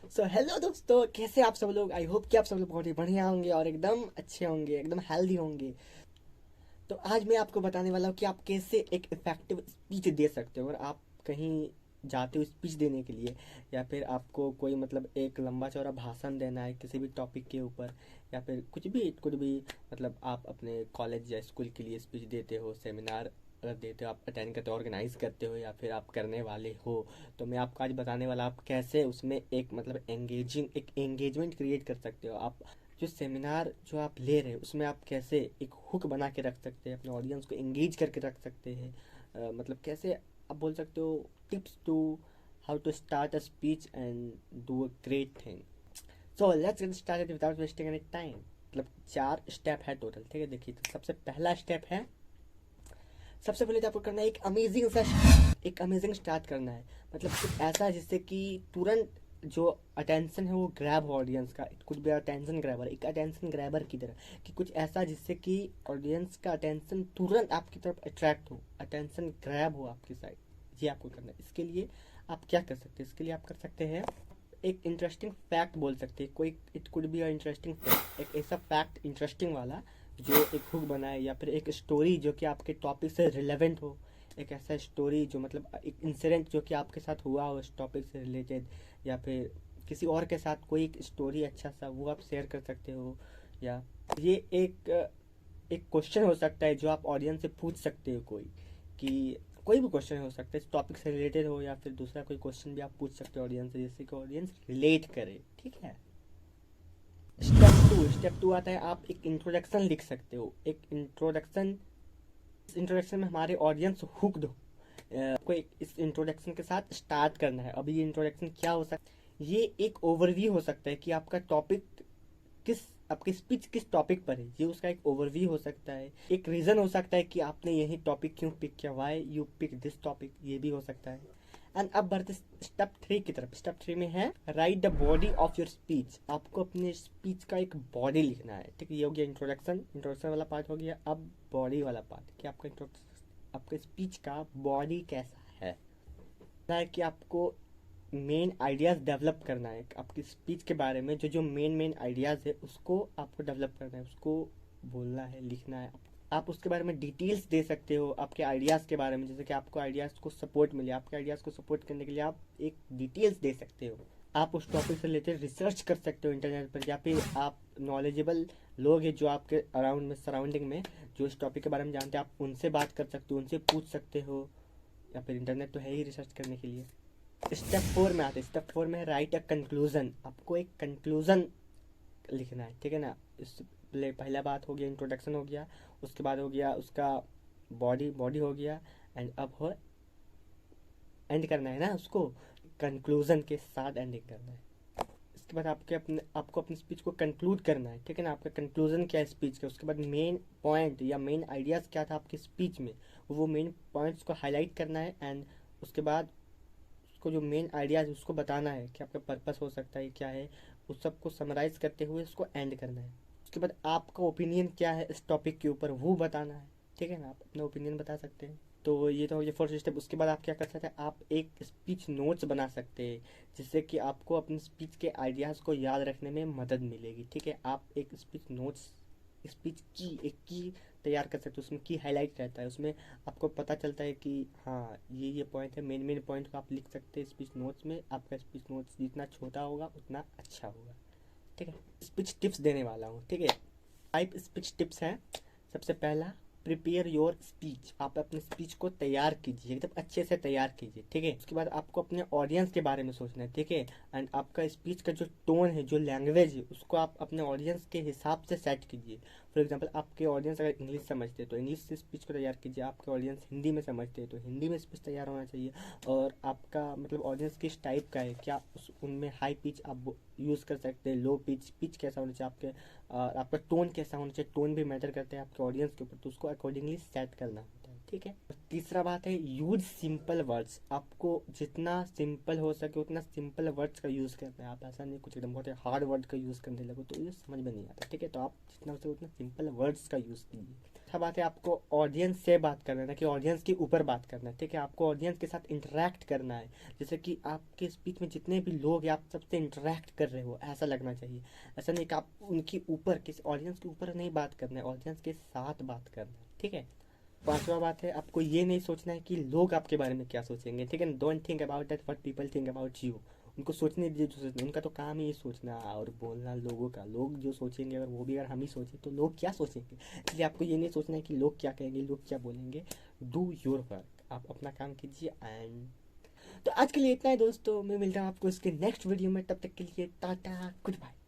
So hello दोस्तों, कैसे आप सब लोग। आई होप कि आप सब लोग बहुत ही बढ़िया होंगे और एकदम अच्छे होंगे, एकदम हेल्दी होंगे। तो आज मैं आपको बताने वाला हूँ कि आप कैसे एक इफेक्टिव स्पीच दे सकते हो। अगर आप कहीं जाते हो स्पीच देने के लिए, या फिर आपको कोई मतलब एक लंबा चौड़ा भाषण देना है किसी भी टॉपिक के ऊपर, या फिर कुछ भी इट कुड भी, मतलब आप अपने कॉलेज या स्कूल के लिए स्पीच देते हो, सेमिनार अगर देते हो, आप अटेंड करते हो, ऑर्गेनाइज करते हो, या फिर आप करने वाले हो, तो मैं आपको आज बताने वाला आप कैसे उसमें एक मतलब एक एंगेजमेंट क्रिएट कर सकते हो। आप जो सेमिनार जो आप ले रहे हैं उसमें आप कैसे एक हुक बना के रख सकते हैं, अपने ऑडियंस को एंगेज करके रख सकते हैं। मतलब कैसे आप बोल सकते हो, tips to how to start a speech and do a great thing. So let's get started without wasting any time. मतलब 4 स्टेप है टोटल, ठीक है। देखिए, तो सबसे पहला स्टेप है, सबसे पहले तो आपको करना है एक अमेजिंग स्टार्ट करना है। मतलब कुछ ऐसा जिससे कि तुरंत जो अटेंशन है वो ग्रैब हो ऑडियंस का। It could be attention grabber, एक अटेंशन ग्रैबर की तरह, कि कुछ ऐसा जिससे कि ऑडियंस का अटेंशन तुरंत आपकी तरफ अट्रैक्ट हो, अटेंशन ग्रैब हो आपकी साइड। ये आपको करना है। इसके लिए आप क्या कर सकते हैं, इसके लिए आप कर सकते हैं एक इंटरेस्टिंग फैक्ट बोल सकते हैं। कोई it could be a interesting fact, एक ऐसा फैक्ट इंटरेस्टिंग वाला जो एक हुक बनाए, या फिर एक स्टोरी जो कि आपके टॉपिक से रिलेवेंट हो। एक ऐसा स्टोरी जो मतलब एक इंसिडेंट जो कि आपके साथ हुआ हो इस टॉपिक से रिलेटेड, या फिर किसी और के साथ कोई एक स्टोरी अच्छा सा वो आप शेयर कर सकते हो। या ये एक क्वेश्चन हो सकता है जो आप ऑडियंस से पूछ सकते हो, कि कोई भी क्वेश्चन हो सकता है, इस टॉपिक से रिलेटेड हो, या फिर दूसरा कोई क्वेश्चन भी आप पूछ सकते हो ऑडियंस से, जिससे कि ऑडियंस रिलेट करे, ठीक है। स्टेप टू आता है, आप एक इंट्रोडक्शन लिख सकते हो। एक इंट्रोडक्शन, इस इंट्रोडक्शन में हमारे ऑडियंस हुक्ड हो। आपको इस इंट्रोडक्शन के साथ स्टार्ट करना है। अभी ये इंट्रोडक्शन क्या हो सकता है, ये एक ओवरव्यू हो सकता है कि आपका टॉपिक किस आपकी स्पीच किस टॉपिक पर है, ये उसका एक ओवरव्यू हो सकता है। एक रीजन हो सकता है कि आपने यही टॉपिक क्यों पिक किया, why you pick this topic, ये भी हो सकता है। एंड अब बढ़ते स्टेप 3 की तरफ। स्टेप 3 में है right the body of your speech. आपको अपने स्पीच का एक बॉडी लिखना है, ठीक है। ये हो गया इंट्रोडक्शन वाला पार्ट हो गया। अब बॉडी वाला पार्ट, कि आपके स्पीच का बॉडी कैसा है कि आपको मेन आइडियाज़ डेवलप करना है आपकी स्पीच के बारे में। जो जो मेन आइडियाज़ है उसको आपको डेवलप करना है, उसको बोलना है, लिखना है। आप उसके बारे में डिटेल्स दे सकते हो आपके आइडियाज़ के बारे में, जैसे कि आपको आइडियाज़ को सपोर्ट मिले। आपके आइडियाज़ को सपोर्ट करने के लिए आप एक डिटेल्स दे सकते हो। आप उस टॉपिक से रिलेटेड रिसर्च कर सकते हो इंटरनेट पर, या फिर आप नॉलेजेबल लोग हैं जो आपके अराउंड में, सराउंडिंग में, जो इस टॉपिक के बारे में जानते हैं, आप उनसे बात कर सकते हो, उनसे पूछ सकते हो। या फिर इंटरनेट तो है ही रिसर्च करने के लिए। स्टेप 4 में आते हैं। स्टेप 4 में है राइट अ कंक्लूजन। आपको एक कंक्लूजन लिखना है, ठीक है ना। इस पहला बात हो गया, इंट्रोडक्शन हो गया, उसके बाद हो गया उसका बॉडी बॉडी हो गया, एंड अब हो एंड करना है ना उसको, कंक्लूजन के साथ एंडिंग करना है। इसके बाद आपको अपनी स्पीच को कंक्लूड करना है, ठीक है ना। आपका कंक्लूजन क्या है स्पीच का, उसके बाद मेन पॉइंट या मेन आइडियाज़ क्या था आपकी स्पीच में, वो मेन पॉइंट्स को हाईलाइट करना है। एंड उसके बाद उसको जो मेन आइडियाज उसको बताना है कि आपका पर्पस हो सकता है क्या है, उस सबको समराइज करते हुए उसको एंड करना है। उसके बाद आपका ओपिनियन क्या है इस टॉपिक के ऊपर वो बताना है, ठीक है ना। आप अपना ओपिनियन बता सकते हैं। तो ये तो ये फर्स्ट स्टेप। उसके बाद आप क्या कर सकते हैं, आप एक स्पीच नोट्स बना सकते हैं, जिससे कि आपको अपनी स्पीच के आइडियाज़ को याद रखने में मदद मिलेगी, ठीक है। आप एक स्पीच नोट्स, स्पीच की एक की तैयार कर सकते हो, उसमें की हाईलाइट रहता है, उसमें आपको पता चलता है कि हाँ ये पॉइंट है। मेन पॉइंट को आप लिख सकते हैं स्पीच नोट्स में। आपका स्पीच नोट्स जितना छोटा होगा उतना अच्छा होगा, ठीक है। स्पीच टिप्स देने वाला हूँ, ठीक है। 5 स्पीच टिप्स हैं। सबसे पहला, प्रिपेयर योर स्पीच। आप अपने स्पीच को तैयार कीजिए, एकदम अच्छे से तैयार कीजिए, ठीक है। उसके बाद आपको अपने ऑडियंस के बारे में सोचना है, ठीक है। एंड आपका स्पीच का जो टोन है, जो लैंग्वेज है, उसको आप अपने ऑडियंस के हिसाब से सेट कीजिए। फॉर एग्जाम्पल, आपके ऑडियंस अगर इंग्लिश समझते हैं तो इंग्लिश से स्पीच को तैयार कीजिए। आपके ऑडियंस हिंदी में समझते हैं तो हिंदी में स्पीच तैयार होना चाहिए। और आपका मतलब ऑडियंस किस टाइप का है, क्या उनमें हाई पिच आप यूज़ कर सकते हैं, लो पिच, पिच कैसा होना चाहिए आपके, और आपका टोन कैसा होना चाहिए। टोन भी मैटर करता है आपके ऑडियंस के ऊपर, तो उसको अकॉर्डिंगली सेट करना होता है, ठीक है। और तीसरा बात है, यूज सिंपल वर्ड्स। आपको जितना सिंपल हो सके उतना सिंपल वर्ड्स का यूज़ करना है। आप ऐसा नहीं कुछ एकदम बहुत हार्ड वर्ड का यूज़ करने लगो तो ये समझ में नहीं आता, ठीक है। तो आप जितना हो सके उतना सिंपल वर्ड्स का यूज़ कीजिए। चौथा बात है आपको ऑडियंस से बात करना है, ना कि ऑडियंस के ऊपर बात करना है। ठीक है, आपको ऑडियंस के साथ इंटरेक्ट करना है, जैसे कि आपके स्पीच में जितने भी लोग हैं आप सबसे इंटरेक्ट कर रहे हो, ऐसा लगना चाहिए। ऐसा नहीं कि आप उनके ऊपर, किसी ऑडियंस के ऊपर नहीं बात करना है, ऑडियंस के साथ बात करना है। ठीक है, पांचवा बात है आपको ये नहीं सोचना है कि लोग आपके बारे में क्या सोचेंगे। ठीक है, don't think about that what people think about you. उनको सोचने दीजिए जो सोचना, उनका तो काम ही ये सोचना और बोलना लोगों का। लोग जो सोचेंगे, अगर वो भी अगर हम ही सोचें तो लोग क्या सोचेंगे। इसलिए आपको ये नहीं सोचना है कि लोग क्या कहेंगे, लोग क्या बोलेंगे। डू योर वर्क, आप अपना काम कीजिए। एंड तो आज के लिए इतना है दोस्तों, मैं मिलता हूँ आपको इसके नेक्स्ट वीडियो में। तब तक के लिए टाटा, गुड बाय।